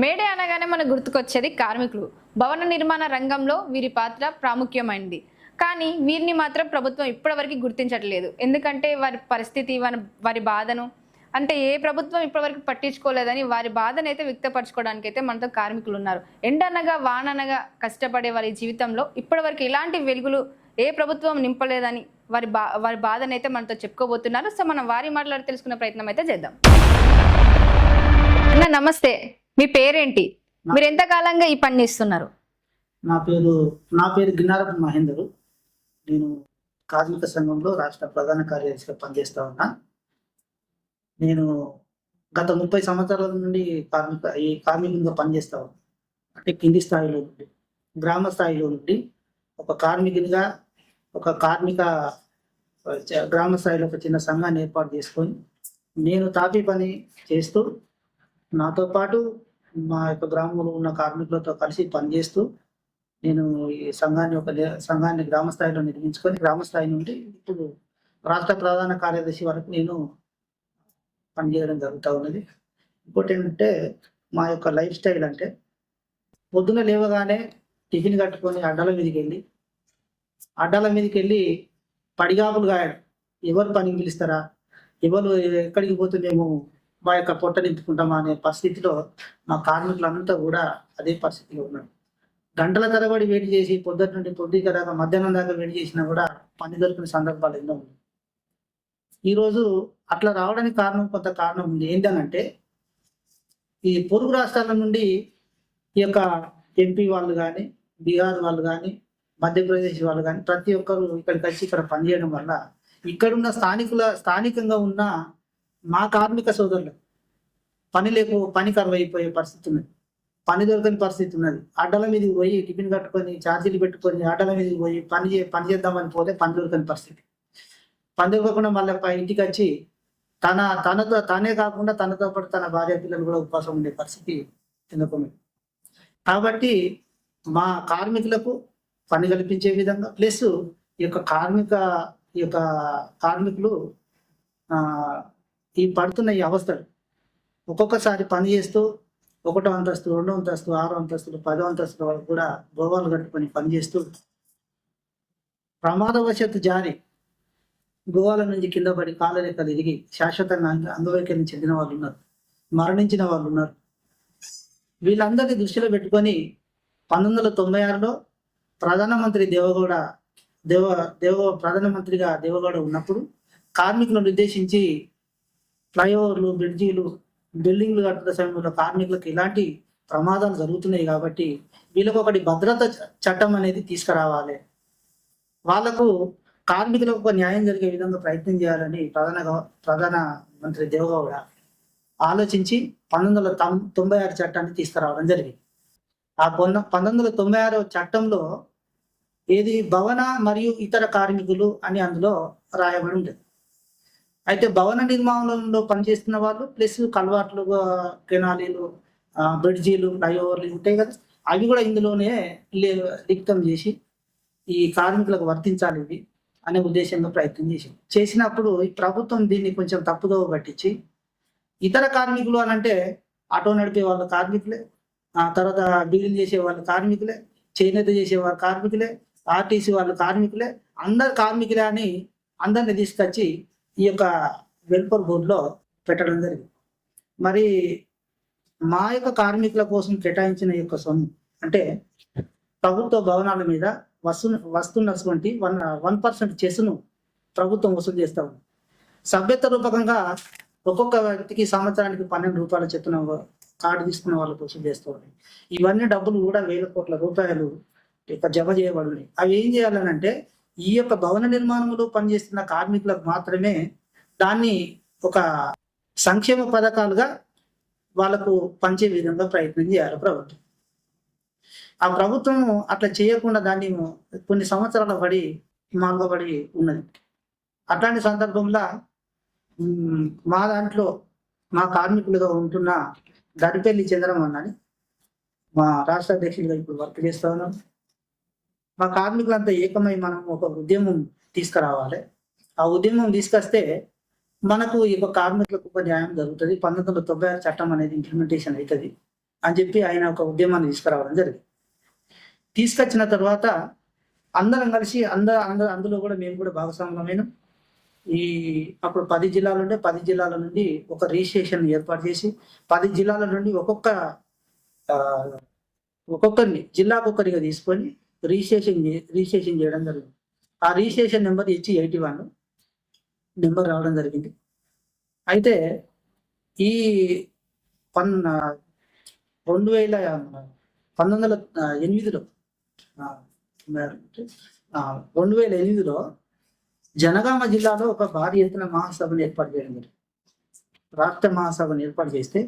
May Day అనగానే మనకు గుర్తుకొచ్చేది కార్మికులు. భవన నిర్మాణ రంగంలో వీరి పాత్ర ప్రాముఖ్యమైనది. కానీ వీరిని మాత్రం ప్రభుత్వం ఇప్పటివరకు గుర్తించట్లేదు. ఎందుకంటే వారి పరిస్థితి, వారి బాధను అంటే ఏ ప్రభుత్వం ఇప్పటివరకు పట్టించుకోలేదని వారి బాధను అయితే వ్యక్తపరచుకోవడానికి అయితే మనతో కార్మికులు ఉన్నారు. ఎండనగా వాననగా కష్టపడే వారి జీవితంలో ఇప్పటివరకు ఇలాంటి వెలుగులు ఏ ప్రభుత్వం నింపలేదని వారి బాధను అయితే మనతో చెప్పుకోబోతున్నారు. సో మనం వారి మాట్లాడి తెలుసుకునే ప్రయత్నం అయితే చేద్దాం. అన్న నమస్తే, మీ పేరేంటి? మీరు ఎంత కాలంగా ఈ పని చేస్తున్నారు? నా పేరు గిన్నారపు మహేందరు. నేను కార్మిక సంఘంలో రాష్ట్ర ప్రధాన కార్యదర్శిగా పనిచేస్తా ఉన్నా. నేను గత 30 సంవత్సరాల నుండి కార్మికంగా పనిచేస్తా ఉన్నా. అంటే కింది స్థాయిలో నుండి, గ్రామ స్థాయిలో నుండి ఒక కార్మికునిగా గ్రామ స్థాయిలో ఒక చిన్న సంఘాన్ని ఏర్పాటు చేసుకొని నేను తాపీ పని చేస్తూ, నాతో పాటు మా యొక్క గ్రామంలో ఉన్న కార్మికులతో కలిసి పనిచేస్తూ నేను ఈ సంఘాన్ని గ్రామ స్థాయిలో నిర్మించుకొని గ్రామ స్థాయి నుండి ఇప్పుడు రాష్ట్ర ప్రధాన కార్యదర్శి వరకు నేను పనిచేయడం జరుగుతూ ఉన్నది. ఇంకోటి ఏంటంటే మా యొక్క లైఫ్ స్టైల్ అంటే పొద్దున లేవగానే టిఫిన్ కట్టుకొని అడ్డాల మీదకి వెళ్ళి పడిగాపులు గాయడం. ఎవరు పనికి పిలుస్తారా, ఎవరు ఎక్కడికి పోతే మేము మా యొక్క పొట్ట నింపుకుంటామా అనే పరిస్థితిలో మా కార్మికులంతా కూడా అదే పరిస్థితిలో ఉన్నారు. గంటల తరబడి వేడి చేసి పొద్దుటి నుండి పొద్దుక దాకా మధ్యాహ్నం దాకా వేడి చేసినా కూడా పని దొరికిన సందర్భాలు ఎన్నో ఉన్నాయి. ఈరోజు అట్లా రావడానికి కొంత కారణం ఉంది. ఏంటనంటే ఈ పొరుగు రాష్ట్రాల నుండి ఈ యొక్క ఎంపీ వాళ్ళు కానీ, బీహార్ వాళ్ళు కానీ, మధ్యప్రదేశ్ వాళ్ళు కానీ ప్రతి ఒక్కరు ఇక్కడికి వచ్చి ఇక్కడ పనిచేయడం వల్ల ఇక్కడున్న స్థానికంగా ఉన్న మా కార్మిక సోదరులు పని కరువైపోయే పరిస్థితి ఉన్నది. పని దొరకని పరిస్థితి ఉన్నది. అడ్డల మీదకి పోయి టిఫిన్ కట్టుకొని ఛార్జీలు పెట్టుకొని అడ్డల మీదకి పోయి పని చేద్దామని పోతే పని దొరకని పరిస్థితి. పని దొరకకుండా మళ్ళీ ఇంటికి వచ్చి తానే కాకుండా తనతో పాటు తన భార్య పిల్లలు కూడా ఉపవాసం ఉండే పరిస్థితి తినకమే. కాబట్టి మా కార్మికులకు పని కల్పించే విధంగా ప్లస్ ఈ యొక్క కార్మికులు ఈ పడుతున్న ఈ అవస్థలు ఒక్కొక్కసారి పని చేస్తూ 1వ అంతస్తు, 2వ అంతస్తు, 6వ అంతస్తులు, 10వ అంతస్తుల వరకు కూడా గోవాలు కట్టుకొని పనిచేస్తూ ప్రమాదవశాత్తు జారి గోవాల నుంచి కింద పడి కాళ్ళ రెక్కలు ఎదిగి శాశ్వతంగా అంగవైకల్యం చెందిన వాళ్ళు ఉన్నారు, మరణించిన వాళ్ళు ఉన్నారు. వీళ్ళందరినీ దృష్టిలో పెట్టుకొని 1996లో ప్రధానమంత్రి ప్రధానమంత్రిగా దేవగౌడ ఉన్నప్పుడు కార్మికులను ఉద్దేశించి ఫ్లైఓవర్లు, బ్రిడ్జీలు, బిల్డింగ్లు కట్టుకునే సమయంలో కార్మికులకు ఇలాంటి ప్రమాదాలు జరుగుతున్నాయి కాబట్టి వీళ్ళకు ఒకటి భద్రత చట్టం అనేది తీసుకురావాలి, వాళ్లకు కార్మికులకు ఒక న్యాయం జరిగే విధంగా ప్రయత్నం చేయాలని ప్రధాన మంత్రి దేవగౌడ ఆలోచించి 1996 చట్టాన్ని తీసుకురావడం జరిగింది. ఆ 1996 చట్టంలో ఏది భవన మరియు ఇతర కార్మికులు అని అందులో రాయబడి ఉండేది. అయితే భవన నిర్మాణంలో పనిచేస్తున్న వాళ్ళు ప్లస్ కల్వాట్లు, కెనాలీలు, బ్రిడ్జీలు, ఫ్లైఓవర్లు ఉంటాయి కదా, అవి కూడా ఇందులోనే లిఖితం చేసి ఈ కార్మికులకు వర్తించాలి ఇవి అనే ఉద్దేశంగా ప్రయత్నం చేసినప్పుడు ఈ ప్రభుత్వం దీన్ని కొంచెం తప్పుదోవ పట్టించి ఇతర కార్మికులు అని అంటే ఆటో నడిపే వాళ్ళ కార్మికులే, తర్వాత బిల్డింగ్ చేసే వాళ్ళ కార్మికులే, చేనేత చేసే వాళ్ళ కార్మికులే, ఆర్టీసీ వాళ్ళ కార్మికులే, అందరు కార్మికులే అని అందరిని తీసుకొచ్చి ఈ యొక్క వెల్ఫేర్ బోర్డులో పెట్టడం జరిగింది. మరి మా యొక్క కార్మికుల కోసం కేటాయించిన యొక్క సొమ్ము అంటే ప్రభుత్వ భవనాల మీద వస్తున్నటువంటి 1% చెస్సును ప్రభుత్వం వసూలు చేస్తా ఉంది. సభ్యత్వ రూపకంగా ఒక్కొక్క వ్యక్తికి సంవత్సరానికి 12 రూపాయల చెప్పున కార్డు తీసుకున్న వాళ్ళకు వసూలు చేస్తూ ఉన్నాయి. ఇవన్నీ డబ్బులు కూడా 1000 కోట్ల రూపాయలు జమ చేయబడినాయి. అవి ఏం చేయాలనంటే ఈ యొక్క భవన నిర్మాణంలో పనిచేస్తున్న కార్మికులకు మాత్రమే దాన్ని ఒక సంక్షేమ పథకాలుగా వాళ్ళకు పంచే విధంగా ప్రయత్నం చేయాలి ప్రభుత్వం. ఆ ప్రభుత్వం అట్లా చేయకుండా దాన్ని కొన్ని సంవత్సరాల మాల్గబడి ఉన్నది. అట్లాంటి సందర్భంలో మా దాంట్లో మా కార్మికులుగా ఉంటున్న దరిపల్లి చంద్రమోహన్ అని మా రాష్ట్ర అధ్యక్షుడిగా ఇప్పుడు వర్క్ చేస్తా ఉన్నాం. మా కార్మికులంతా ఏకమై మనం ఒక ఉద్యమం తీసుకురావాలి. ఆ ఉద్యమం తీసుకొస్తే మనకు ఈ కార్మికులకు ఒక న్యాయం జరుగుతుంది. 1996 చట్టం అనేది ఇంప్లిమెంటేషన్ అవుతుంది. అని చెప్పి ఆయన ఒక ఉద్యమాన్ని తీసుకురావడం జరిగింది. తీసుకొచ్చిన తర్వాత అందరం కలిసి అందులో కూడా మేము కూడా భాగస్వామ్యమైన ఈ అప్పుడు 10 జిల్లాలు ఉంటే 10 జిల్లాల నుండి ఒక రిజిస్ట్రేషన్ ఏర్పాటు చేసి 10 జిల్లాల నుండి ఒక్కొక్కరిని జిల్లాకొక్కరిగా తీసుకొని రిజిస్ట్రేషన్ చేయడం జరిగింది. ఆ రిజిస్ట్రేషన్ నెంబర్ H81 నెంబర్ రావడం జరిగింది. అయితే ఈ 2008లో 2008లో జనగామ జిల్లాలో ఒక భారీ ఎత్తున మహాసభను ఏర్పాటు చేయడం జరిగింది. రాష్ట్ర మహాసభను ఏర్పాటు చేస్తే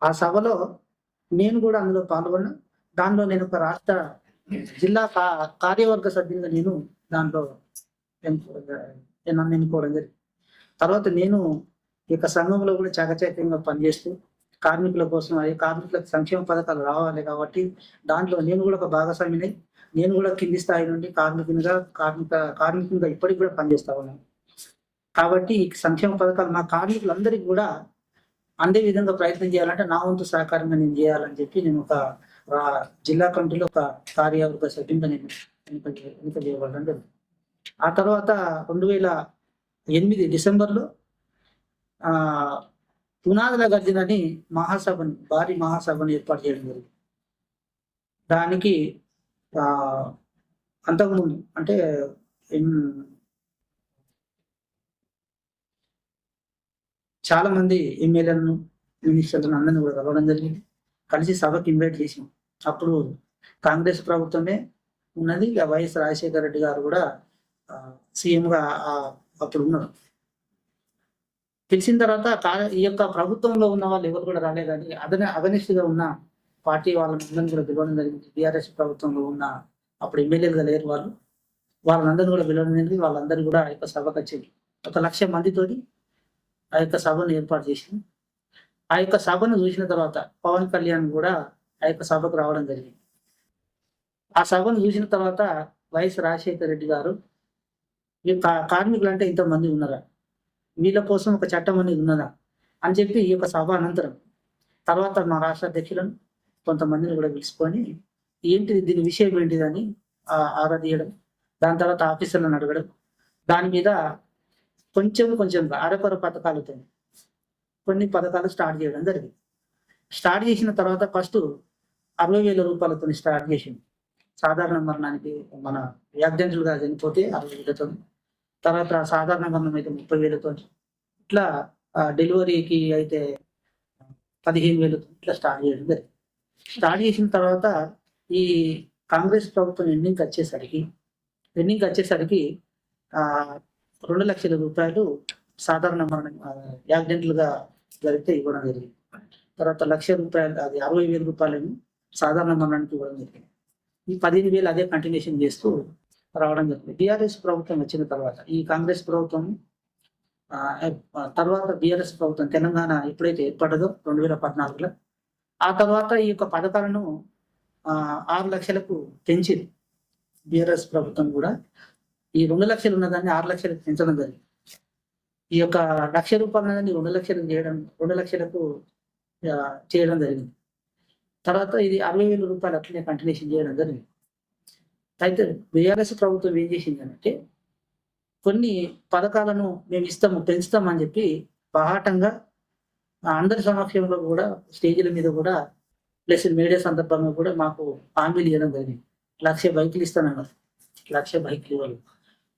ఆ సభలో నేను కూడా అందులో పాల్గొన్నా. దానిలో నేను ఒక రాష్ట్ర జిల్లా కార్యవర్గ సభ్యులుగా నేను దాంట్లో నన్ను ఎన్నుకోవడం జరిగింది. తర్వాత నేను ఈ సంఘంలో కూడా చాకచక్యంగా పనిచేస్తూ కార్మికుల కోసం కార్మికులకు సంక్షేమ పథకాలు రావాలి కాబట్టి దాంట్లో నేను కూడా ఒక భాగస్వామిని. నేను కూడా కింది స్థాయి నుండి కార్మికునిగా ఇప్పటికి కూడా పనిచేస్తా ఉన్నాను. కాబట్టి ఈ సంక్షేమ పథకాలు మా కార్మికులందరికీ కూడా అందే విధంగా ప్రయత్నం చేయాలంటే నా వంతు సహకారంగా నేను చేయాలని చెప్పి నేను ఒక జిల్లా కమిటీలో ఒక కార్యవర్గ సభ్యునిగా నేను ఎన్నిక చేయబడడం జరిగింది. ఆ తర్వాత 2008 డిసెంబర్లో పునాదుల గర్జనని భారీ మహాసభను ఏర్పాటు చేయడం జరిగింది. దానికి అంతకుముందు అంటే చాలా మంది ఎమ్మెల్యేలను మినిస్టర్లను అందరినీ కూడా కలవడం జరిగింది. కలిసి సభకి ఇన్వైట్ చేసాం. అప్పుడు కాంగ్రెస్ ప్రభుత్వమే ఉన్నది. వైఎస్ రాజశేఖర రెడ్డి గారు కూడా సీఎంగా అప్పుడు ఉన్నారు. తెలిసిన తర్వాత ఈ యొక్క ప్రభుత్వంలో ఉన్న వాళ్ళు ఎవరు కూడా రాలేదని అగనిస్ట్గా ఉన్న పార్టీ వాళ్ళందరినీ కూడా పిలవడం జరిగింది. టీఆర్ఎస్ ప్రభుత్వంలో ఉన్న అప్పుడు ఎమ్మెల్యేలుగా లేరు వాళ్ళందరినీ కూడా పిలవడం జరిగింది. వాళ్ళందరూ కూడా ఆ యొక్క సభకు వచ్చేది 1,00,000 మందితోటి ఆ యొక్క సభను ఏర్పాటు చేసింది. ఆ యొక్క సభను చూసిన తర్వాత పవన్ కళ్యాణ్ కూడా ఆ యొక్క సభకు రావడం జరిగింది. ఆ సభను చూసిన తర్వాత వైఎస్ రాజశేఖర రెడ్డి గారు ఈ కార్మికులు అంటే ఇంతమంది ఉన్నారా, వీళ్ళ కోసం ఒక చట్టం అనేది ఉన్నదా అని చెప్పి ఈ యొక్క సభ అనంతరం తర్వాత మా రాష్ట్ర అధ్యక్షులను కొంతమందిని కూడా పిలుచుకొని ఏంటిది దీని విషయం ఏంటిదని ఆరా తీయడం, దాని తర్వాత ఆఫీసర్లను అడగడం, దాని మీద కొంచెం అరకొర పథకాలతో కొన్ని పథకాలు స్టార్ట్ చేయడం జరిగింది. స్టార్ట్ చేసిన తర్వాత ఫస్ట్ 60,000 రూపాయలతో స్టార్ట్ చేసింది. సాధారణ మరణానికి మన యాక్సిడెంటల్గా చనిపోతే 60,000తో, తర్వాత సాధారణ మరణం అయితే 30,000తో, ఇట్లా డెలివరీకి అయితే 15,000తో ఇట్లా స్టార్ట్ చేయడం జరిగింది. స్టార్ట్ చేసిన తర్వాత ఈ కాంగ్రెస్ ప్రభుత్వం ఎన్నింగ్ వచ్చేసరికి 2 లక్షల రూపాయలు సాధారణ మరణం యాక్సిడెంటల్గా జరిగితే ఇవ్వడం జరిగింది. తర్వాత 1,00,000 రూపాయలు, అది 60,000 రూపాయలను సాధారణ మరణానికి ఇవ్వడం జరిగింది. ఈ 15,000 అదే కంటిన్యూషన్ చేస్తూ రావడం జరిగింది. బీఆర్ఎస్ ప్రభుత్వం వచ్చిన తర్వాత ఈ కాంగ్రెస్ ప్రభుత్వం తర్వాత బీఆర్ఎస్ ప్రభుత్వం తెలంగాణ ఎప్పుడైతే ఏర్పడదో 2014లో, ఆ తర్వాత ఈ యొక్క పథకాలను 6 లక్షలకు పెంచింది బీఆర్ఎస్ ప్రభుత్వం కూడా. ఈ 2 లక్షలు ఉన్నదాన్ని 6 లక్షలకు పెంచడం జరిగింది. ఈ యొక్క 1,00,000 రూపాయలు ఉన్నదాన్ని 2 లక్షలకు చేయడం జరిగింది. తర్వాత ఇది 60,000 రూపాయలు అట్లనే కంటిన్యూషన్ చేయడం జరిగింది. అయితే బీఆర్ఎస్ ప్రభుత్వం ఏం చేసిందంటే కొన్ని పథకాలను మేము పెంచుతామని చెప్పి బాహాటంగా అందరి సమక్షంలో కూడా స్టేజీల మీద కూడా ప్లస్ మీడియా సందర్భంగా కూడా మాకు హామీలు ఇవ్వడం జరిగింది. 1,00,000 బైకులు ఇస్తానన్నారు, 1,00,000 బైకులు ఇవ్వాలి.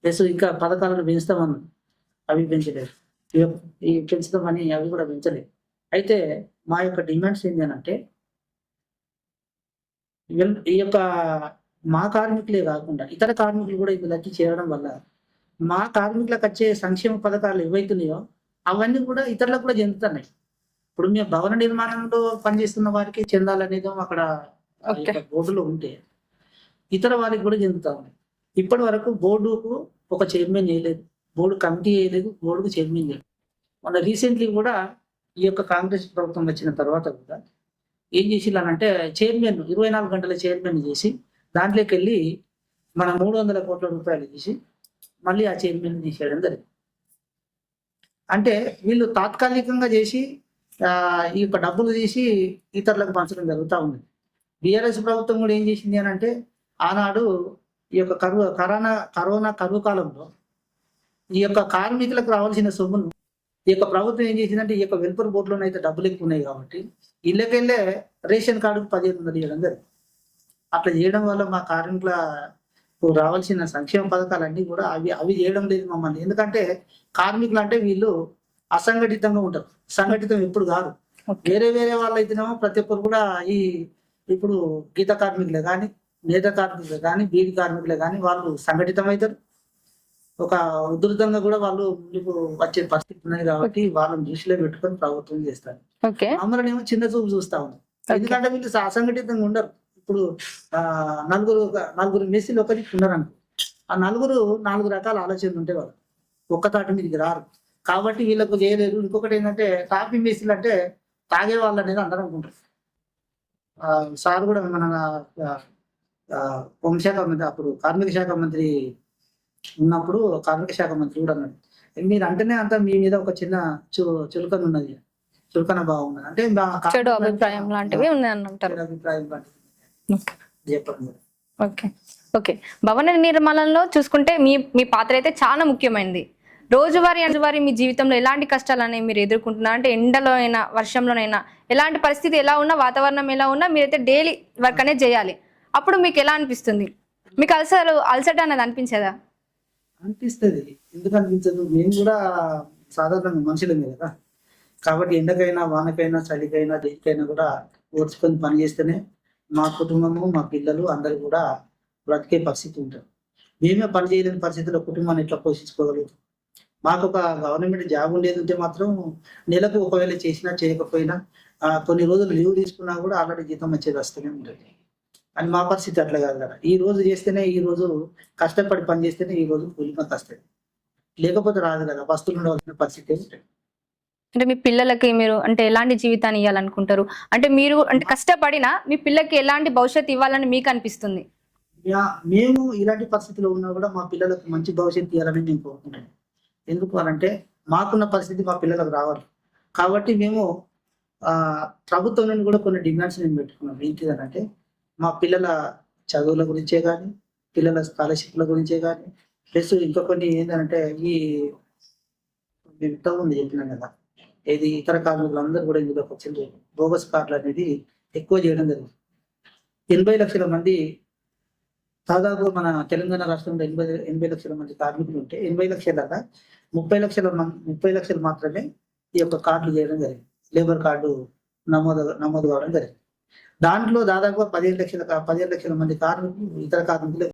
ప్లస్ ఇంకా పథకాలను పెంచుతామన్నారు, అవి పెంచలేదు. ఈ పెంచుతామని అవి కూడా పెంచలేదు. అయితే మా యొక్క డిమాండ్స్ ఏంటి అంటే ఈ యొక్క మా కార్మికులే కాకుండా ఇతర కార్మికులు కూడా ఇందులోకి చేరడం వల్ల మా కార్మికులకు వచ్చే సంక్షేమ పథకాలు ఏవైతున్నాయో అవన్నీ కూడా ఇతరులకు కూడా చెందుతున్నాయి. ఇప్పుడు మేము భవన నిర్మాణంలో పనిచేస్తున్న వారికి చెందాలనేది అక్కడ బోర్డులో ఉంటే ఇతర వారికి కూడా చెందుతా ఉన్నాయి. ఇప్పటి వరకు బోర్డుకు ఒక చైర్మన్ చేయలేదు, బోర్డు కమిటీ చేయలేదు, బోర్డుకు చైర్మన్ చేయలేదు. మన రీసెంట్లీ కూడా ఈ యొక్క కాంగ్రెస్ ప్రభుత్వం వచ్చిన తర్వాత కూడా ఏం చేసిల్లానంటే చైర్మన్ 24 గంటల చైర్మన్ చేసి దాంట్లోకి వెళ్ళి మన 300 కోట్ల రూపాయలు చేసి మళ్ళీ ఆ చైర్మన్ తీసేయడం జరిగింది. అంటే వీళ్ళు తాత్కాలికంగా చేసి ఈ యొక్క డబ్బులు తీసి ఇతరులకు పంచడం జరుగుతూ ఉంది. బీఆర్ఎస్ ప్రభుత్వం కూడా ఏం చేసింది అని అంటే, ఆనాడు ఈ యొక్క కరోనా కరువు కాలంలో ఈ యొక్క కార్మికులకు రావాల్సిన సొమ్మును ఈ యొక్క ప్రభుత్వం ఏం చేసిందంటే, ఈ యొక్క వెల్ఫేర్ బోర్డులోనే అయితే డబ్బులు ఎక్కువ ఉన్నాయి కాబట్టి ఇళ్ళకెళ్ళే రేషన్ కార్డుకు 1500 ఇవ్వడం జరిగింది. అట్లా చేయడం వల్ల మా కార్మికులకు రావాల్సిన సంక్షేమ పథకాలన్నీ కూడా అవి చేయడం లేదు మమ్మల్ని. ఎందుకంటే కార్మికులు అంటే వీళ్ళు అసంఘటితంగా ఉంటారు, సంఘటితం ఎప్పుడు కాదు. వేరే వాళ్ళు అయితేనేమో ప్రతి ఒక్కరు కూడా ఇప్పుడు గీత కార్మికులే కానీ, నేత కార్మికులే కానీ, బీడి కార్మికులే కానీ వాళ్ళు సంఘటితం అవుతారు. ఒక ఉధృతంగా కూడా వాళ్ళు ముందుకు వచ్చే పరిస్థితి ఉన్నది కాబట్టి వాళ్ళని దృష్టిలో పెట్టుకొని ప్రభుత్వం చేస్తారు. మమ్మల్ని ఏమో చిన్న చూపు చూస్తా ఉన్నారు. ఎందుకంటే వీళ్ళు అసంఘటితంగా ఉండరు. ఇప్పుడు నలుగురు మెస్సీలు ఒకరికి ఉన్నారనుకో, ఆ 4 రకాల ఆలోచనలు ఉంటాయి వాళ్ళు, ఒక్క తాటి మీదకి రారు కాబట్టి వీళ్ళకు చేయలేదు. ఇంకొకటి ఏంటంటే, కాఫీ మెస్సీలు అంటే తాగే వాళ్ళు అనేది అందరూ అనుకుంటారు. సార్ కూడా మన హోంశాఖ మంత్రి, అప్పుడు కార్మిక శాఖ మంత్రి ఉన్నప్పుడు కార్మిక శాఖ మంత్రి కూడా అన్నాడు, మీరు అంటేనే అంతా మీ మీద ఒక చిన్న చులకన ఉన్నది, చులకన భావం ఉన్నది, అంటే చెడు అభిప్రాయం లాంటివి అభిప్రాయం లాంటివి చెప్పండి. ఓకే, భవన నిర్మాణంలో చూసుకుంటే మీ పాత్ర అయితే చాలా ముఖ్యమైనది. రోజువారీ మీ జీవితంలో ఎలాంటి కష్టాలు అనేవి మీరు ఎదుర్కొంటున్నారు? అంటే ఎండలో అయినా వర్షంలోనైనా ఎలాంటి పరిస్థితి ఎలా ఉన్నా, వాతావరణం ఎలా ఉన్నా మీరైతే డైలీ వర్క్ అనేది చేయాలి. అప్పుడు మీకు ఎలా అనిపిస్తుంది? మీకు అలసట అనేది అనిపించదా? అనిపిస్తుంది. ఎందుకు అనిపించదు? మేము కూడా సాధారణంగా మనుషులమే కదా. కాబట్టి ఎండకైనా, వానకైనా, చలికైనా, దేనికైనా కూడా ఓర్చుకొని పని చేస్తేనే మా కుటుంబము, మా పిల్లలు అందరూ కూడా బ్రతికే పరిస్థితి ఉంటుంది. మేమే పని చేయలేని పరిస్థితిలో కుటుంబాన్ని ఎట్లా పోషించుకోగలుగుతాం? మాకు ఒక గవర్నమెంట్ జాబ్ ఉండేది ఉంటే మాత్రం నెలకు ఒకవేళ చేసినా చేయకపోయినా కొన్ని రోజులు లీవ్ తీసుకున్నా కూడా ఆల్రెడీ జీతం వచ్చేది వస్తూనే ఉంటుంది. అని మా పరిస్థితి అట్లా కాదు కదా. ఈ రోజు చేస్తేనే, ఈ రోజు కష్టపడి పని చేస్తేనే ఈ రోజు కూలిమంత వస్తుంది, లేకపోతే రాదు కదా. వస్తువులు ఉండవలసిన పరిస్థితి ఉంటుంది. అంటే మీ పిల్లలకి మీరు అంటే ఎలాంటి జీవితాన్ని ఇవ్వాలనుకుంటారు? అంటే మీరు అంటే కష్టపడినా మీ పిల్లలకి ఎలాంటి భవిష్యత్తు ఇవ్వాలని మీకు అనిపిస్తుంది? మేము ఇలాంటి పరిస్థితిలో ఉన్నా కూడా మా పిల్లలకు మంచి భవిష్యత్తు ఇవ్వాలని మేము కోరుకుంటాం. ఎందుకు అనంటే, మాకున్న పరిస్థితి మా పిల్లలకు రావాలి కాబట్టి మేము ప్రభుత్వం నుండి కూడా కొన్ని డిమాండ్స్ మేము పెట్టుకున్నాం. ఏంటిదనంటే, మా పిల్లల చదువుల గురించే కానీ, పిల్లల స్కాలర్షిప్ల గురించే కానీ, ప్లస్ ఇంకా కొన్ని ఏంటంటే, ఇంతకుముందు చెప్పినాం కదా, ఇది ఇతర కార్మికులందరూ కూడా ఇందులోకి వచ్చింది. బోగస్ కార్డులు అనేది ఎక్కువ చేయడం జరిగింది. 80 లక్షల మంది, దాదాపు మన తెలంగాణ రాష్ట్రంలో 80 లక్షల మంది కార్మికులు ఉంటే 80 లక్షల 30 లక్షలు మాత్రమే ఈ యొక్క కార్డులు చేయడం జరిగింది. లేబర్ కార్డు నమోదు కావడం జరిగింది. దాంట్లో దాదాపు 15 లక్షల మంది కార్మికులు ఇతర కార్మికులు